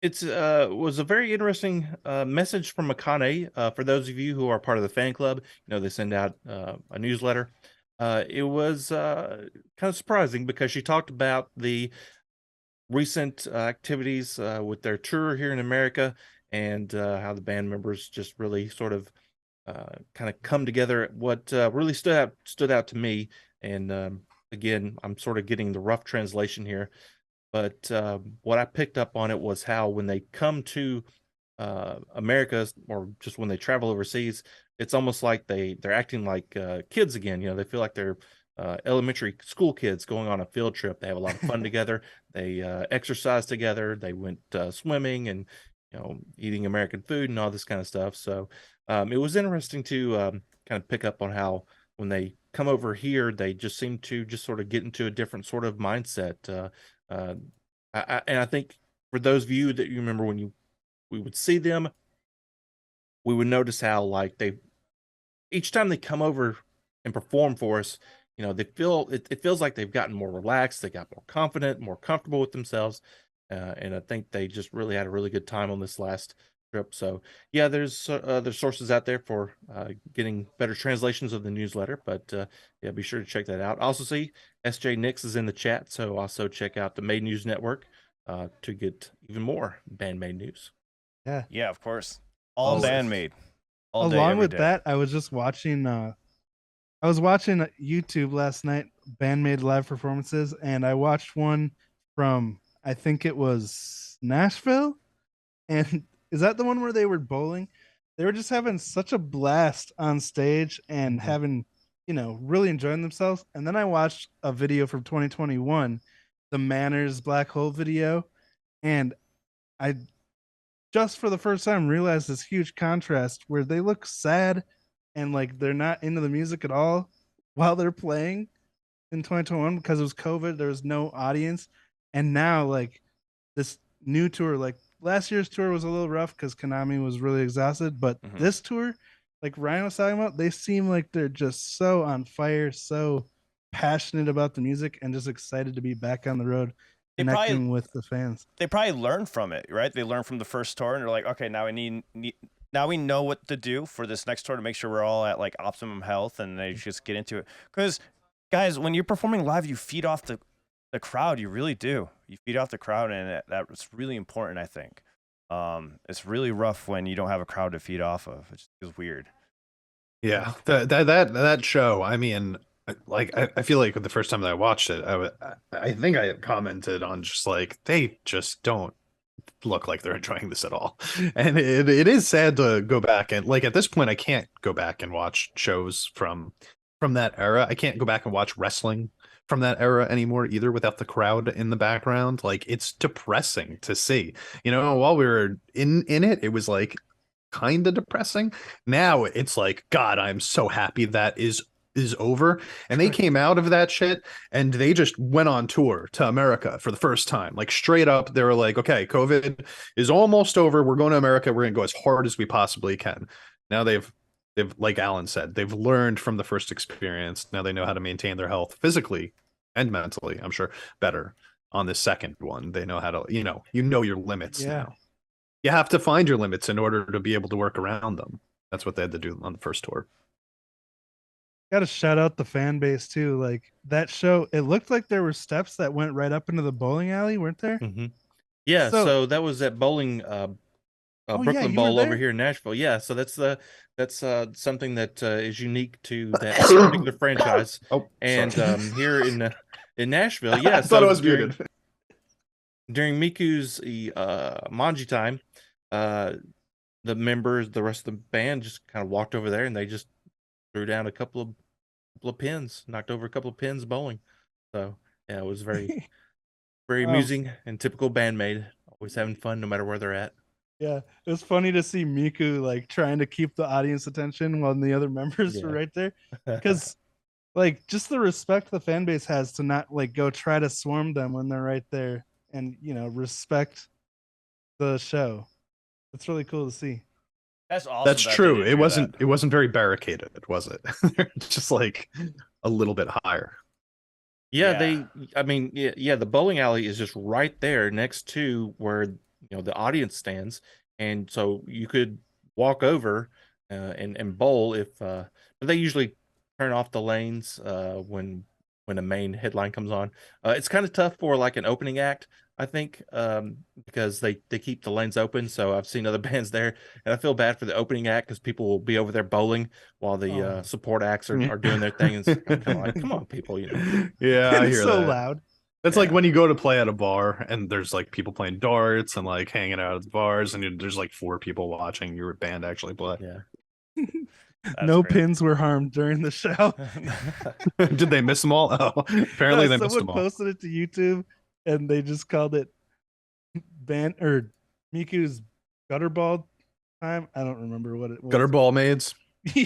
It's was a very interesting message from Akane. For those of you who are part of the fan club, they send out a newsletter. It was kind of surprising because she talked about the recent activities with their tour here in America and how the band members just really sort of kind of come together. What really stood out to me, and again, I'm sort of getting the rough translation here, but what I picked up on it was how when they come to America, or just when they travel overseas, it's almost like they're acting like kids again. They feel like they're elementary school kids going on a field trip. They have a lot of fun together. They exercise together. They went swimming and eating American food and all this kind of stuff. So it was interesting to kind of pick up on how when they come over here, they just seem to just sort of get into a different sort of mindset. Uh, and I think for those of you that you remember when we would see them, we would notice how like they each time they come over and perform for us, it feels like they've gotten more relaxed, they got more confident, more comfortable with themselves, and I think they just really had a really good time on this last trip. So yeah, there's sources out there for getting better translations of the newsletter, but yeah, be sure to check that out. Also, see SJ Nix is in the chat, so also check out the Made News Network to get even more bandmade news. Yeah. Yeah, of course. All Also, bandmade. All day, along every with day. that, I was just watching YouTube last night, bandmade live performances, and I watched one from, I think it was Nashville. And is that the one where they were bowling? They were just having such a blast on stage and Mhm. having, really enjoying themselves. And then I watched a video from 2021, the Manners Black Hole video, and I just for the first time realized this huge contrast where they look sad and like they're not into the music at all while they're playing in 2021 because it was COVID. There was no audience. And now, like, this new tour, like last year's tour was a little rough because Konami was really exhausted. But Mhm. this tour, like Ryan was talking about, they seem like they're just so on fire, so passionate about the music, and just excited to be back on the road They probably connecting with the fans. they probably learned from it, right? They learned from the first tour, and they're like, okay, now now we know what to do for this next tour to make sure we're all at like optimum health, and they just get into it. Because, guys, when you're performing live, you feed off the crowd. You really do. You feed off the crowd, and that's really important, I think. It's really rough when you don't have a crowd to feed off of. It just feels weird. Yeah, that show. I mean, I feel like the first time that I watched it, I think I had commented on just like they just don't look like they're enjoying this at all, and it is sad to go back and like at this point I can't go back and watch shows from that era. I can't go back and watch wrestling from that era anymore either without the crowd in the background. Like it's depressing to see. While we were in it, it was like kind of depressing. Now it's like, God, I'm so happy that is over. And they came out of that shit and they just went on tour to America for the first time. Like straight up, they were like, okay, COVID is almost over. We're going to America. We're gonna go as hard as we possibly can. Now they've like Alan said, they've learned from the first experience. Now they know how to maintain their health physically and mentally, I'm sure, better on this second one. They know how to, you know your limits Yeah. now. You have to find your limits in order to be able to work around them. That's what they had to do on the first tour. Got to shout out the fan base too. Like that show, it looked like there were steps that went right up into the bowling alley, weren't there? Mm-hmm. Yeah, So, so that was at bowling oh yeah, Brooklyn you were Bowl over there. here in Nashville. Yeah, so that's something that is unique to that particular franchise. Oh, And sorry. here in Nashville, yeah. I thought So it was muted. during Miku's Manji time, uh, the rest of the band just kind of walked over there and they just threw down a couple of pins, knocked over a couple of pins bowling. So yeah, it was very um, amusing and typical bandmate, always having fun no matter where they're at. yeah, it was funny to see Miku like trying to keep the audience attention while the other members were Yeah. right there, because like just the respect the fan base has to not like go try to swarm them when they're right there, and respect the show. It's really cool to see. That's awesome. That's that they true. didn't It do that. wasn't very barricaded, was it? Just like a little bit higher. Yeah, I mean, yeah, the bowling alley is just right there next to where the audience stands, and so you could walk over and bowl if but they usually turn off the lanes when a main headline comes on. It's kind of tough for like an opening act, I think, because they keep the lanes open. So I've seen other bands there, and I feel bad for the opening act because people will be over there bowling while the support acts are doing their thing. And it's kind of like, come on, people, Yeah, I It's hear so that. loud. That's like Yeah. when you go to play at a bar and there's like people playing darts and like hanging out at the bars, and there's like 4 people watching your band actually play. Yeah. No great. pins were harmed during the show. Did they miss them all? Oh, apparently they missed Someone them all. posted it to YouTube, and they just called it Ban or Miku's gutterball time. I don't remember what it was. Gutterball maids. Yeah.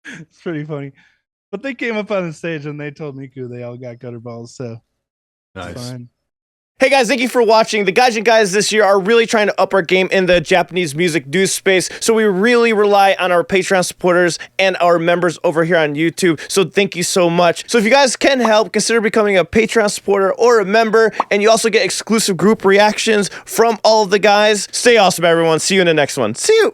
It's pretty funny. But they came up on the stage and they told Miku they all got gutter balls, so it's Nice. fine. Hey guys, thank you for watching. The Gaijin guys this year are really trying to up our game in the Japanese music news space, so we really rely on our Patreon supporters and our members over here on YouTube, so thank you so much. So if you guys can help, consider becoming a Patreon supporter or a member, and you also get exclusive group reactions from all of the guys. Stay awesome, everyone. See you in the next one. See you!